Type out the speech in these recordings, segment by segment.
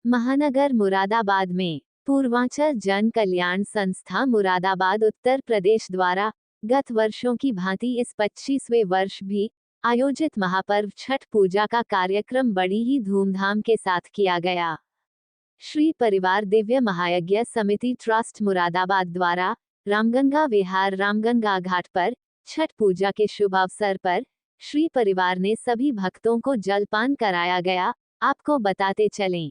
महानगर मुरादाबाद में पूर्वांचल जन कल्याण संस्था मुरादाबाद उत्तर प्रदेश द्वारा गत वर्षों की भांति इस 25वें वर्ष भी आयोजित महापर्व छठ पूजा का कार्यक्रम बड़ी ही धूमधाम के साथ किया गया। श्री परिवार दिव्य महायज्ञ समिति ट्रस्ट मुरादाबाद द्वारा रामगंगा विहार रामगंगा घाट पर छठ पूजा के शुभ अवसर पर श्री परिवार ने सभी भक्तों को जलपान कराया गया। आपको बताते चलें,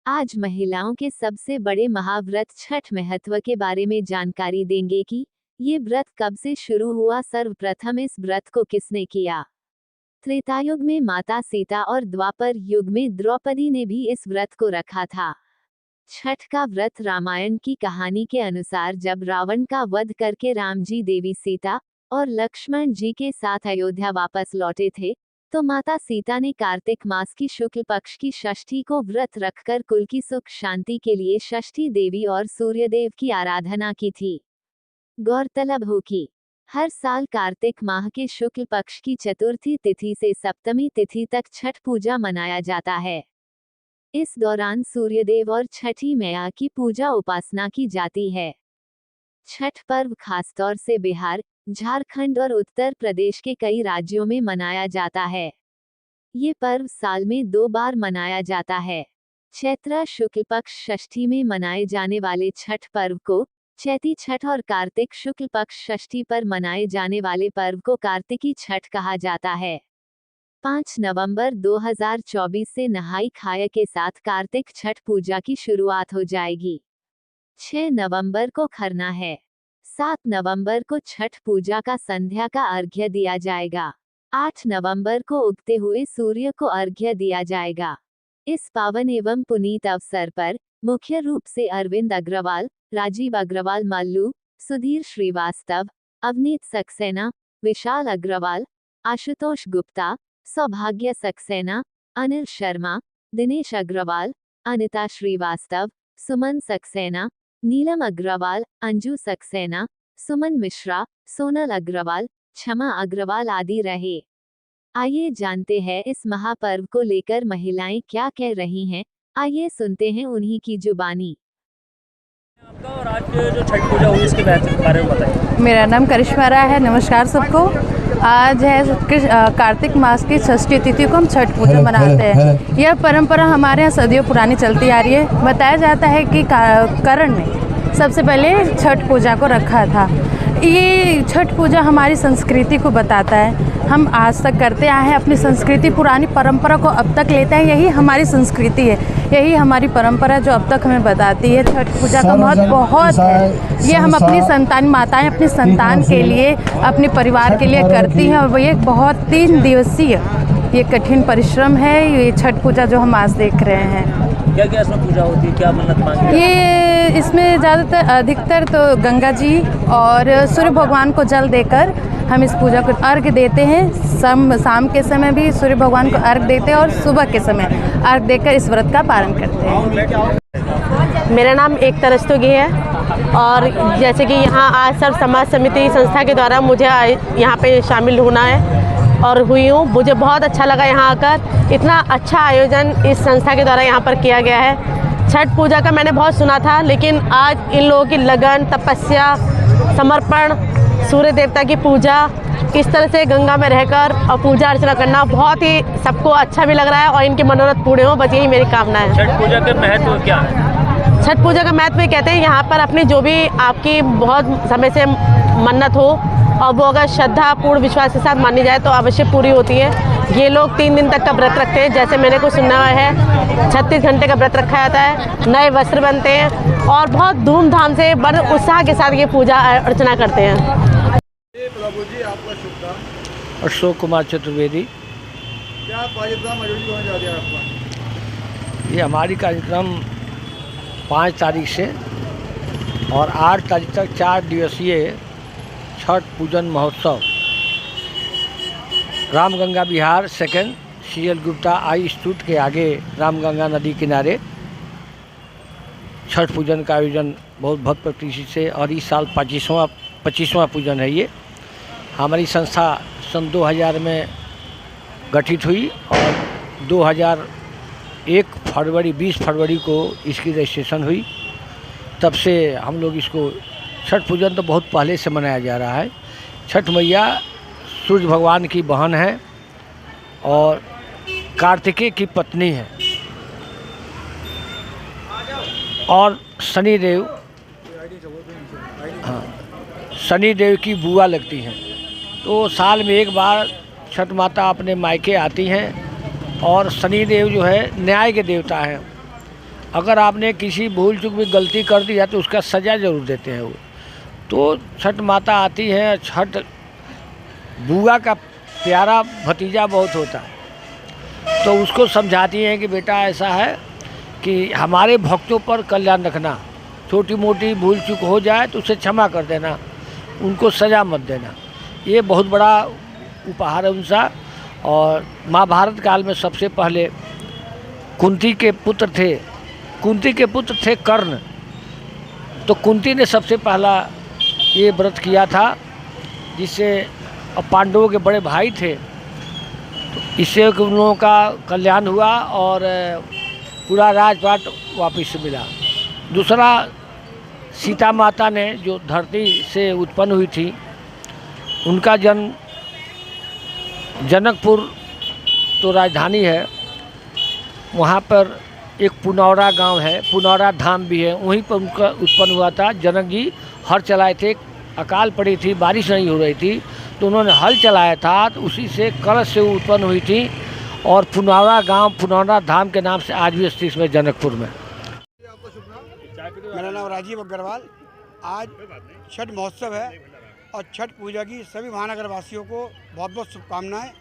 आज महिलाओं के सबसे बड़े महाव्रत छठ महत्व के बारे में जानकारी देंगे कि ये व्रत कब से शुरू हुआ, सर्वप्रथम इस व्रत को किसने किया। त्रेतायुग में माता सीता और द्वापर युग में द्रौपदी ने भी इस व्रत को रखा था। छठ का व्रत रामायण की कहानी के अनुसार जब रावण का वध करके राम जी देवी सीता और लक्ष्मण जी के साथ अयोध्या वापस लौटे थे, तो माता सीता ने कार्तिक मास की शुक्ल पक्ष की षष्ठी को व्रत रखकर कुल की सुख शांति के लिए षष्ठी देवी और सूर्यदेव की आराधना की थी। गौरतलब हो कि हर साल कार्तिक माह के शुक्ल पक्ष की चतुर्थी तिथि से सप्तमी तिथि तक छठ पूजा मनाया जाता है। इस दौरान सूर्यदेव और छठी मैया की पूजा उपासना की जाती है। छठ पर्व खासतौर से बिहार, झारखंड और उत्तर प्रदेश के कई राज्यों में मनाया जाता है। ये पर्व साल में 2 बार मनाया जाता है। चैत्र शुक्ल पक्ष षष्ठी में मनाए जाने वाले छठ पर्व को चैती छठ और कार्तिक शुक्ल पक्ष षष्ठी पर मनाए जाने वाले पर्व को कार्तिकी छठ कहा जाता है। 5 नवंबर 2024 से नहाई खाए के साथ कार्तिक छठ पूजा की शुरुआत हो जाएगी। 6 नवंबर को खरना है। 7 नवंबर को छठ पूजा का संध्या का अर्घ्य दिया जाएगा। 8 नवंबर को उगते हुए सूर्य को अर्घ्य दिया जाएगा। इस पावन एवं पुनीत अवसर पर मुख्य रूप से अरविंद अग्रवाल, राजीव अग्रवाल मल्लू, सुधीर श्रीवास्तव, अवनीत सक्सेना, विशाल अग्रवाल, आशुतोष गुप्ता, सौभाग्य सक्सेना, अनिल शर्मा, दिनेश अग्रवाल, अनिता श्रीवास्तव, सुमन सक्सेना, नीलम अग्रवाल, अंजू सक्सेना, सुमन मिश्रा, सोनल अग्रवाल, क्षमा अग्रवाल आदि रहे। आइए जानते हैं इस महापर्व को लेकर महिलाएं क्या कह रही हैं। आइए सुनते हैं उन्हीं की जुबानी। आपका और आज जो छठ पूजा हुई इसके बारे में बताइए। मेरा नाम करिश्मा राय है। नमस्कार सबको। आज है कार्तिक मास की षष्ठी तिथि को हम छठ पूजा मनाते हैं। यह परंपरा हमारे यहाँ सदियों पुरानी चलती आ रही है। बताया जाता है कि कर्ण ने सबसे पहले छठ पूजा को रखा था। ये छठ पूजा हमारी संस्कृति को बताता है। हम आज तक करते आए हैं, अपनी संस्कृति पुरानी परंपरा को अब तक लेते हैं। यही हमारी संस्कृति है, यही हमारी परंपरा जो अब तक हमें बताती है। छठ पूजा का महत्व बहुत है। ये हम अपनी संतान माताएं अपनी संतान के लिए, अपने परिवार के लिए करती हैं। और वो ये बहुत 3 दिवसीय ये कठिन परिश्रम है, ये छठ पूजा जो हम आज देख रहे हैं। क्या क्या इसमें पूजा होती है, क्या मन्नत मांगी? ये इसमें ज़्यादातर अधिकतर तो गंगा जी और सूर्य भगवान को जल देकर हम इस पूजा को अर्घ देते हैं। शाम के समय भी सूर्य भगवान को अर्घ देते हैं और सुबह के समय अर्घ देकर इस व्रत का पालन करते हैं। मेरा नाम एक तरस्तुगी है और जैसे कि यहाँ आज सर्व समाज समिति संस्था के द्वारा मुझे यहाँ पे शामिल होना है और हुई हूँ। मुझे बहुत अच्छा लगा यहाँ आकर। इतना अच्छा आयोजन इस संस्था के द्वारा यहाँ पर किया गया है। छठ पूजा का मैंने बहुत सुना था, लेकिन आज इन लोगों की लगन, तपस्या, समर्पण, सूर्य देवता की पूजा, इस तरह से गंगा में रहकर और पूजा अर्चना करना बहुत ही सबको अच्छा भी लग रहा है और इनकी मनोरथ पूरे हो, बस यही मेरी कामना है। छठ पूजा का महत्व क्या है? छठ पूजा का महत्व ये कहते हैं यहाँ पर अपनी जो भी आपकी बहुत समय से मन्नत हो और वो अगर श्रद्धा पूर्ण विश्वास के साथ मानी जाए तो अवश्य पूरी होती है। ये लोग 3 दिन तक का व्रत रखते हैं। जैसे मैंने कुछ सुना है 36 घंटे का व्रत रखा जाता है, नए वस्त्र बनते हैं और बहुत धूमधाम से बड़े उत्साह के साथ ये पूजा अर्चना करते हैं। प्रभु जी, आपका शुभ नाम? अशोक कुमार चतुर्वेदी। क्या कार्यक्रम आयोजित होने जा रहा है आपका? ये हमारी कार्यक्रम 5 तारीख से और 8 तारीख तक 4 दिवसीय छठ पूजन महोत्सव रामगंगा विहार सेकंड CL गुप्ता आई इंस्टीट्यूट के आगे रामगंगा नदी किनारे छठ पूजन का आयोजन बहुत भव्य प्रतीति से, और इस साल 25वां पूजन है। ये हमारी संस्था सन 2000 में गठित हुई और 20 फरवरी को इसकी रजिस्ट्रेशन हुई। तब से हम लोग इसको छठ पूजन तो बहुत पहले से मनाया जा रहा है। छठ मैया सूर्य भगवान की बहन है और कार्तिकेय की पत्नी है और शनिदेव, हाँ, शनिदेव की बुआ लगती हैं। तो साल में एक बार छठ माता अपने मायके आती हैं और शनिदेव जो है न्याय के देवता हैं। अगर आपने किसी भूल चूक भी गलती कर दिया तो उसका सज़ा ज़रूर देते हैं वो। तो छठ माता आती है, छठ बुआ का प्यारा भतीजा बहुत होता है, तो उसको समझाती हैं कि बेटा ऐसा है कि हमारे भक्तों पर कल्याण रखना, छोटी मोटी भूल चूक हो जाए तो उसे क्षमा कर देना, उनको सज़ा मत देना। ये बहुत बड़ा उपहार है उनका। और महाभारत काल में सबसे पहले कुंती के पुत्र थे कर्ण। तो कुंती ने सबसे पहला ये व्रत किया था, जिससे पांडवों के बड़े भाई थे, तो इससे उन लोगों का कल्याण हुआ और पूरा राजपाट वापस मिला। दूसरा, सीता माता ने जो धरती से उत्पन्न हुई थी, उनका जन्म जनकपुर तो राजधानी है, वहाँ पर एक पुनौरा गांव है, पुनौरा धाम भी है, वहीं पर उनका उत्पन्न हुआ था। जनक जी हल चलाए थे, अकाल पड़ी थी, बारिश नहीं हो रही थी, तो उन्होंने हल चलाया था, तो उसी से कलश से उत्पन्न हुई थी और पुनौरा गांव पुनौरा धाम के नाम से आज भी स्थित में जनकपुर में। मेरा नाम राजीव अग्रवाल। आज छठ महोत्सव है और छठ पूजा की सभी महानगर वासियों को बहुत बहुत शुभकामनाएं।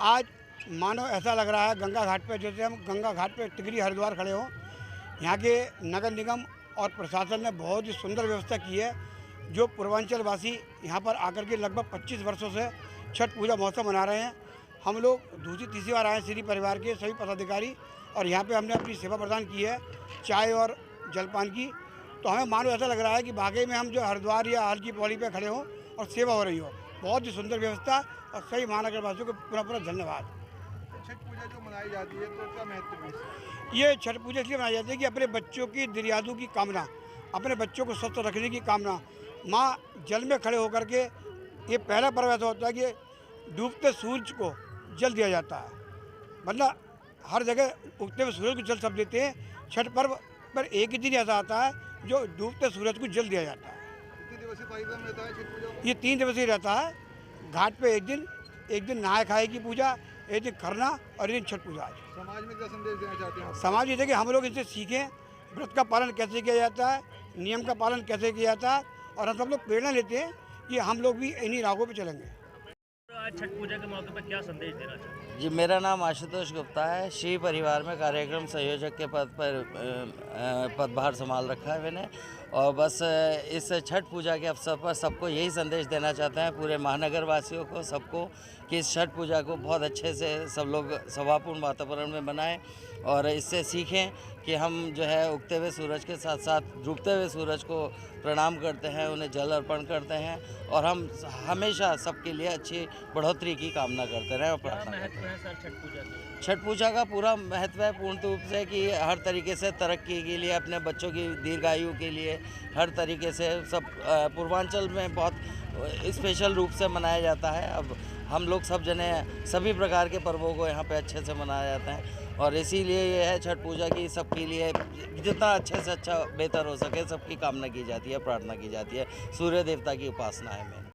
आज मानो ऐसा लग रहा है गंगा घाट पर, जैसे हम गंगा घाट पर टिकरी हरिद्वार खड़े हों। यहाँ के नगर निगम और प्रशासन ने बहुत ही सुंदर व्यवस्था की है। जो पूर्वांचल वासी यहाँ पर आकर के लगभग 25 वर्षों से छठ पूजा महोत्सव मना रहे हैं। हम लोग दूसरी तीसरी बार आए श्री परिवार के सभी पदाधिकारी, और यहाँ पे हमने अपनी सेवा प्रदान की है चाय और जलपान की। तो हमें मानो ऐसा लग रहा है कि वाकई में हम जो हरिद्वार या हर की पौड़ी पे खड़े हों और सेवा हो रही हो। बहुत ही सुंदर व्यवस्था और सही महानगर वासियों को पूरा धन्यवाद। छठ पूजा जो मनाई जाती है तो क्या महत्व है? ये छठ पूजा इसलिए मनाई जाती है कि अपने बच्चों की दीर्घायु की कामना, अपने बच्चों को स्वस्थ रखने की कामना, माँ जल में खड़े होकर के, ये पहला पर्व ऐसा होता है कि डूबते सूरज को जल दिया जाता है। मतलब हर जगह उगते हुए सूरज को जल सब देते हैं, छठ पर्व पर एक ही दिन ऐसा आता है जो डूबते सूरज को जल दिया जाता है। कितने दिवसीय कार्यक्रम रहता है छठ पूजा में? ये 3 दिवसीय रहता है। घाट पे एक दिन नहाए खाए की पूजा, एक दिन खरना और एक दिन छठ पूजा। समाज में क्या संदेश देना चाहते हैं आप? समाज ये कि हम लोग इनसे सीखें व्रत का पालन कैसे किया जाता है, नियम का पालन कैसे किया जाता है, और हम सब लोग प्रेरणा लेते हैं कि हम लोग भी इन्हीं राहों पे चलेंगे। आज छठ पूजा के मौके पर क्या संदेश देना चाहते हैं? जी, मेरा नाम आशुतोष गुप्ता है। श्री परिवार में कार्यक्रम संयोजक के पद पर पदभार संभाल रखा है मैंने। और बस इस छठ पूजा के अवसर पर सबको यही संदेश देना चाहते हैं, पूरे महानगर वासियों को, सबको, कि इस छठ पूजा को बहुत अच्छे से सब लोग सौहार्दपूर्ण वातावरण में बनाएं और इससे सीखें कि हम जो है उगते हुए सूरज के साथ साथ डूबते हुए सूरज को प्रणाम करते हैं, उन्हें जल अर्पण करते हैं और हम हमेशा सबके लिए अच्छी बढ़ोतरी की कामना करते रहें और प्रार्थना करते हैं। सर छठ पूजा की छठ पूजा का पूरा महत्व है पूर्ण रूप से कि हर तरीके से तरक्की के लिए, अपने बच्चों की दीर्घायु के लिए, हर तरीके से सब पूर्वांचल में बहुत स्पेशल रूप से मनाया जाता है। अब हम लोग सब जने सभी प्रकार के पर्वों को यहाँ पे अच्छे से मनाया जाता है और इसीलिए ये है छठ पूजा की सबके लिए जितना अच्छे से अच्छा बेहतर हो सके सबकी कामना की जाती है, प्रार्थना की जाती है। सूर्य देवता की उपासना है मेन।